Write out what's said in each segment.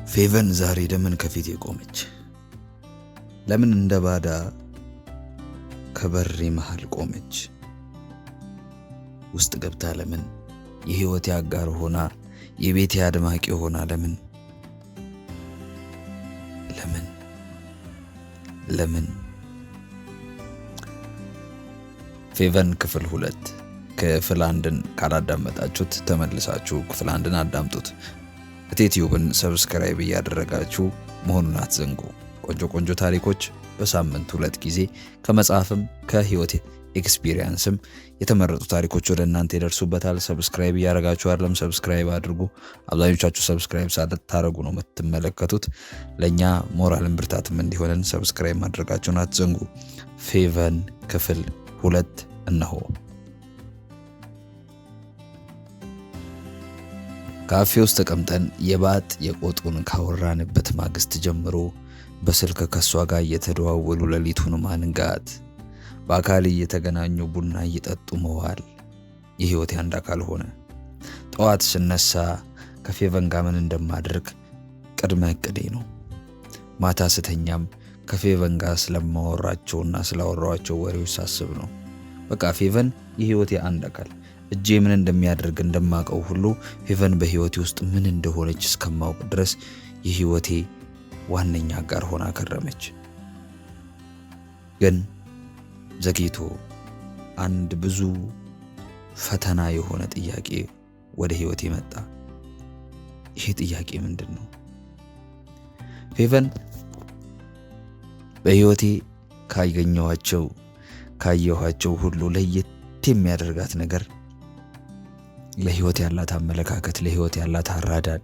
ፌቨን ዛሬ ለምን ከፊቴ ቆመች? ለምን እንደ ባዳ ከበሬ መሃል ቆመች? ውስጥ ገብታ ለምን የህይወቴ አጋር ሆና የቤቴ አድማቂ ሆና ለምን ለምን ለምን? ፌቨን ክፍል 2 ክፍል 1ን ካላዳመጣችሁት ተመልሳችሁ ክፍል 1ን አዳምጡት። ዩቲዩብን ሰብስክራይብ እያደረጋችሁ መሆኑን አትዘንጉ። ቆንጆ ታሪኮች በሳምንት 2 ጊዜ ከመጽሐፍም ከህይወት ኤክስፒሪየንስም የተመረጡ ታሪኮች ወደ እናንተ ይደርሱበታል። ሰብስክራይብ እያደረጋችሁ አይደለም? ሰብስክራይብ አድርጉ። አብዛኞቻችሁ ሰብስክራይብ ሳታደርጉ ነው የምትመለከቱት። ለኛ ሞራልን ብርታትም እንዲሆነን ሰብስክራይብ ማድረጋችሁን አትዘንጉ። ፌቨን ክፍል 2 እነሆ። ካፌ ውስጥ ተቀምጠን የባጥ የቆጡን ካወራንበት ማግስት ጀምሮ በስልክ ከሷ ጋር እየተደዋወሉ ሌሊቱን ማንጋት፣ በአካል እየተገናኙ ቡና እየጠጡ መዋል የህይወቴ አንድ አካል ሆነ። ጠዋት ስነሳ ከፌቨን ጋር ምን እንደማድረግ ቅድመ እቅዴ ነው። ማታ ስተኛም ከፌቨን ጋር ስለማወራቸውና ስላወራቸው ወሬዎች ሳስብ ነው። በቃ ፌቨን የህይወቴ አንድ አካል፣ እጄ ምን እንደሚያደርግ እንደማቀው ሁሉ ፌቨን በህይወቴ ውስጥ ምን እንደሆነች እስከማውቅ ድረስ የህይወቴ ዋነኛ አጋር ሆና ከረመች። ግን ዘግይቶ አንድ ብዙ ፈተና የሆነ ጥያቄ ወደ ህይወቴ መጣ። ይሄ ጥያቄ ምንድን ነው? ፌቨን በህይወቴ ካየኋቸው ሁሉ ለየት የሚያደርጋት ነገር ለህይወት ያላት አመለካከት፣ ለህይወት ያላት አራዳድ፣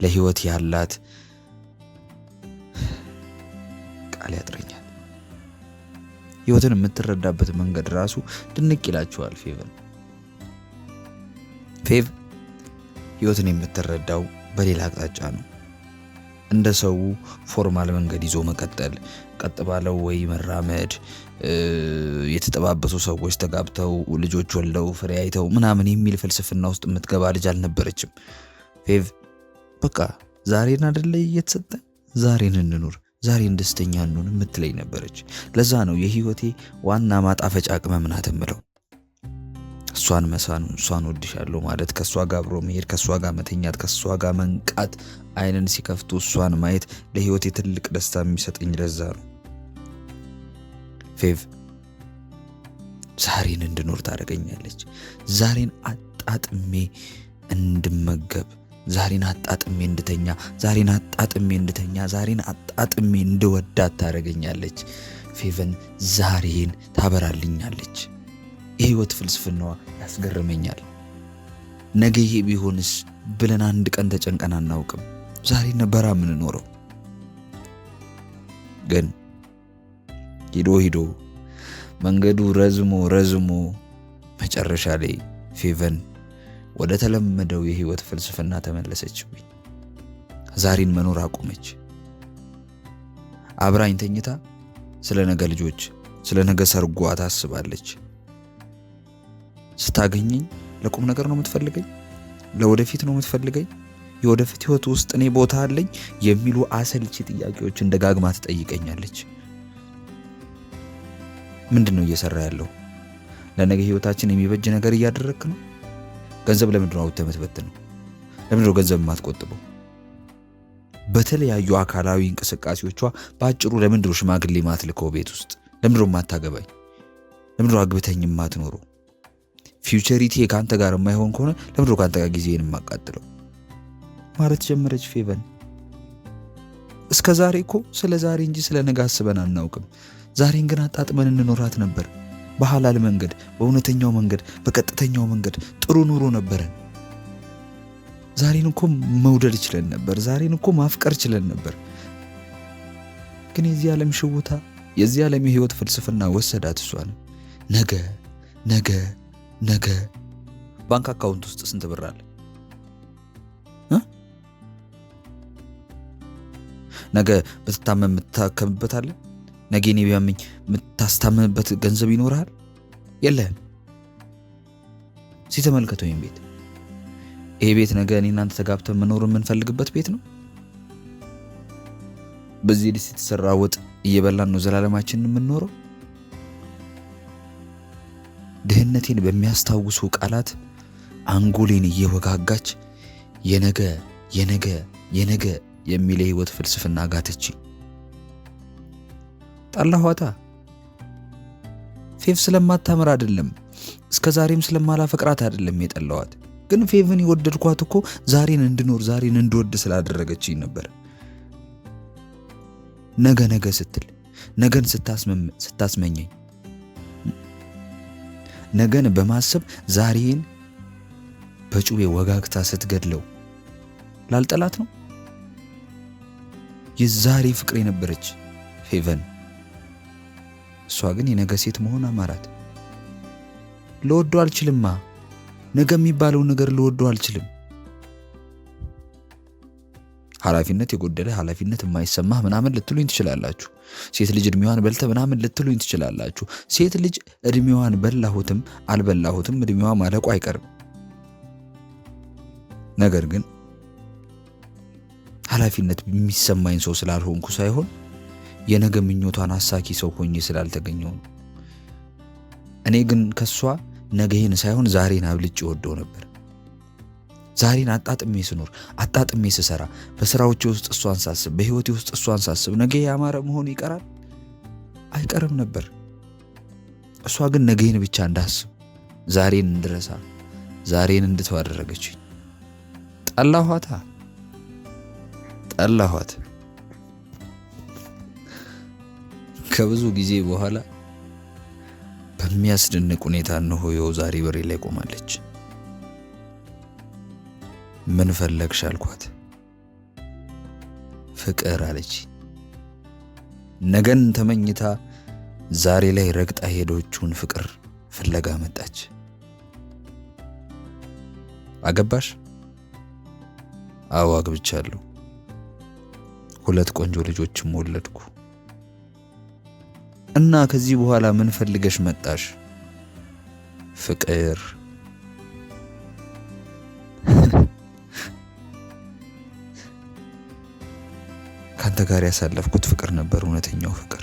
ለህይወት ያላት ቃል ያጥረኛል። ህይወትን የምትረዳበት መንገድ ራሱ ድንቅ ይላችኋል። ፌቭ ህይወትን የምትረዳው በሌላ አቅጣጫ ነው። እንደ ሰው ፎርማል መንገድ ይዞ መቀጠል፣ ቀጥ ባለው ወይ መራመድ፣ የተጠባበሱ ሰዎች ተጋብተው ልጆች ወልደው ፍሬ አይተው ምናምን የሚል ፍልስፍና ውስጥ የምትገባ ልጅ አልነበረችም። ፌቭ በቃ ዛሬን አይደለ እየተሰጠን ዛሬን እንኑር፣ ዛሬን ደስተኛ እንሁን የምትለኝ ነበረች። ለዛ ነው የህይወቴ ዋና ማጣፈጫ ቅመም ናት የምለው። እሷን መሳኑ፣ እሷን ወድሻለሁ ማለት፣ ከሷ ጋር አብሮ መሄድ፣ ከሷ ጋር መተኛት፣ ከሷ ጋር መንቃት፣ አይንን ሲከፍቱ እሷን ማየት ለህይወቴ ትልቅ ደስታ የሚሰጠኝ ለዛ ነው። ፌቭ ዛሬን እንድኖር ታደርገኛለች። ዛሬን አጣጥሜ እንድመገብ፣ ዛሬን አጣጥሜ እንድተኛ፣ ዛሬን አጣጥሜ እንድወዳት ታደርገኛለች። ፌቨን ዛሬን ታበራልኛለች። የህይወት ፍልስፍናዋ ያስገርመኛል። ነገ ይሄ ቢሆንስ ብለን አንድ ቀን ተጨንቀን አናውቅም። ዛሬ ነበራ የምንኖረው። ግን ሂዶ መንገዱ ረዝሞ መጨረሻ ላይ ፌቨን ወደ ተለመደው የህይወት ፍልስፍና ተመለሰችብኝ። ዛሬን መኖር አቆመች። አብራኝ ተኝታ ስለ ነገ ልጆች፣ ስለ ነገ ሰርጓ ታስባለች። ስታገኘኝ ለቁም ነገር ነው የምትፈልገኝ? ለወደፊት ነው የምትፈልገኝ? የወደፊት ህይወት ውስጥ እኔ ቦታ አለኝ የሚሉ አሰልቺ ጥያቄዎችን ደጋግማ ትጠይቀኛለች። ምንድነው እየሰራ ያለው? ለነገ ህይወታችን የሚበጅ ነገር እያደረክ ነው? ገንዘብ ለምንድነው አውጥተህ የምትበትነው? ለምንድነው ገንዘብ የማትቆጥበው? በተለያዩ አካላዊ እንቅስቃሴዎቿ በአጭሩ ለምንድነው ሽማግሌ ማትልከው? ቤት ውስጥ ለምንድነው ማታገባኝ? ለምንድነው አግብተኝ ማትኖረው? ፊውቸሪቲ ካንተ ጋር የማይሆን ከሆነ ለምንድነው ካንተ ጋር ጊዜን የማቃጥለው ማለት ጀመረች ፌቨን። እስከ ዛሬ እኮ ስለ ዛሬ እንጂ ስለ ነገ አስበን አናውቅም። ዛሬን ግን አጣጥመን እንኖራት ነበር። በሐላል መንገድ፣ በእውነተኛው መንገድ፣ በቀጥተኛው መንገድ ጥሩ ኑሮ ነበረን። ዛሬን እኮ መውደድ ችለን ነበር። ዛሬን እኮ ማፍቀር ችለን ነበር። ግን የዚህ ዓለም ሽውታ፣ የዚህ ዓለም የህይወት ፍልስፍና ወሰዳት እሷን። ነገ ባንክ አካውንት ውስጥ ስንት ብር አለ? ነገ ብትታመም የምታከምበት አለ? ነገ እኔ ቢያመኝ የምታስታምምበት ገንዘብ ይኖርሃል? የለህም። ሲተመልከተው ይሄን ቤት፣ ይሄ ቤት ነገ እኔ እናንተ ተጋብተን መኖር የምንፈልግበት ቤት ነው። በዚህ ድስት የተሰራ ወጥ እየበላን ነው ዘላለማችንን የምንኖረው? ድህነቴን በሚያስታውሱ ቃላት አንጎሌን እየወጋጋች የነገ የነገ የነገ የሚል የህይወት ፍልስፍና ጋተች። ጠላኋታ። ፌቭ ስለማታምር አይደለም፣ እስከ ዛሬም ስለማላፈቅራት አይደለም የጠላኋት። ግን ፌቭን የወደድኳት እኮ ዛሬን እንድኖር ዛሬን እንድወድ ስላደረገችኝ ነበር። ነገ ነገ ስትል ነገን ስታስመኘኝ ነገን በማሰብ ዛሬን በጩቤ ወጋግታ ስትገድለው ላልጠላት ነው። የዛሬ ፍቅር የነበረች ፌቨን፣ እሷ ግን የነገ ሴት መሆን አማራት። ልወደው አልችልማ። ነገ የሚባለው ነገር ልወደው አልችልም። ኃላፊነት የጎደለ ኃላፊነት የማይሰማህ ምናምን ልትሉኝ ትችላላችሁ። ሴት ልጅ እድሜዋን በልተ ምናምን ልትሉኝ ትችላላችሁ። ሴት ልጅ እድሜዋን በላሁትም አልበላሁትም እድሜዋ ማለቁ አይቀርም። ነገር ግን ኃላፊነት የሚሰማኝ ሰው ስላልሆንኩ ሳይሆን የነገ ምኞቷን አሳኪ ሰው ሆኜ ስላልተገኘው ነው። እኔ ግን ከሷ ነገዬን ሳይሆን ዛሬን አብልጬ ወደው ነበር። ዛሬን አጣጥሜ ስኖር፣ አጣጥሜ ስሰራ፣ በስራዎቼ ውስጥ እሷን ሳስብ፣ በህይወቴ ውስጥ እሷን ሳስብ ነገ ያማረ መሆኑ ይቀራል? አይቀርም ነበር። እሷ ግን ነገዬን ብቻ እንዳስብ፣ ዛሬን እንድረሳ፣ ዛሬን እንድተው አደረገችኝ። ጠላኋታ። ከብዙ ጊዜ በኋላ በሚያስደንቅ ሁኔታ እነሆ ዛሬ በሬ ላይ ቆማለች። ምን ፈለግሽ አልኳት። ፍቅር አለች። ነገን ተመኝታ ዛሬ ላይ ረግጣ ሄዶቹን ፍቅር ፍለጋ መጣች። አገባሽ? አዎ አግብቻለሁ። 2 ቆንጆ ልጆችም ወለድኩ። እና ከዚህ በኋላ ምን ፈልገሽ መጣሽ? ፍቅር። ካንተ ጋር ያሳለፍኩት ፍቅር ነበር እውነተኛው ፍቅር።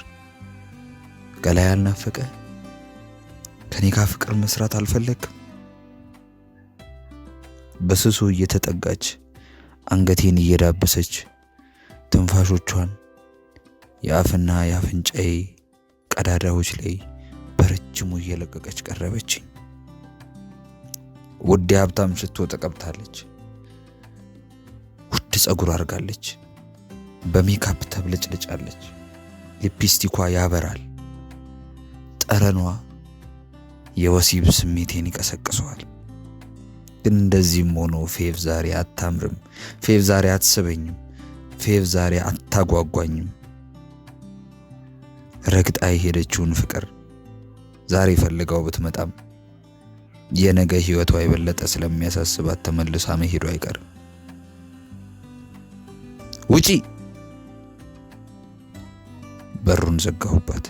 ገላይ ያልናፈቀ ከኔ ጋር ፍቅር መስራት አልፈለግም? በስሱ እየተጠጋች አንገቴን እየዳበሰች ትንፋሾቿን የአፍና የአፍንጫዬ ቀዳዳዎች ላይ በረጅሙ እየለቀቀች ቀረበችኝ። ውድ ሀብታም ሽቶ ተቀብታለች። ውድ ጸጉር አርጋለች። በሜካፕ ተብለጭልጫለች። ሊፕስቲኳ ያበራል። ጠረኗ የወሲብ ስሜቴን ይቀሰቅሰዋል። ግን እንደዚህም ሆኖ ፌቭ ዛሬ አታምርም። ፌቭ ዛሬ አትስበኝም። ፌቭ ዛሬ አታጓጓኝም። ረግጣ የሄደችውን ፍቅር ዛሬ ፈልጋው ብትመጣም የነገ ህይወቷ የበለጠ ስለሚያሳስባት ተመልሳ መሄዱ አይቀርም። ውጪ! በሩን ዘጋሁባት።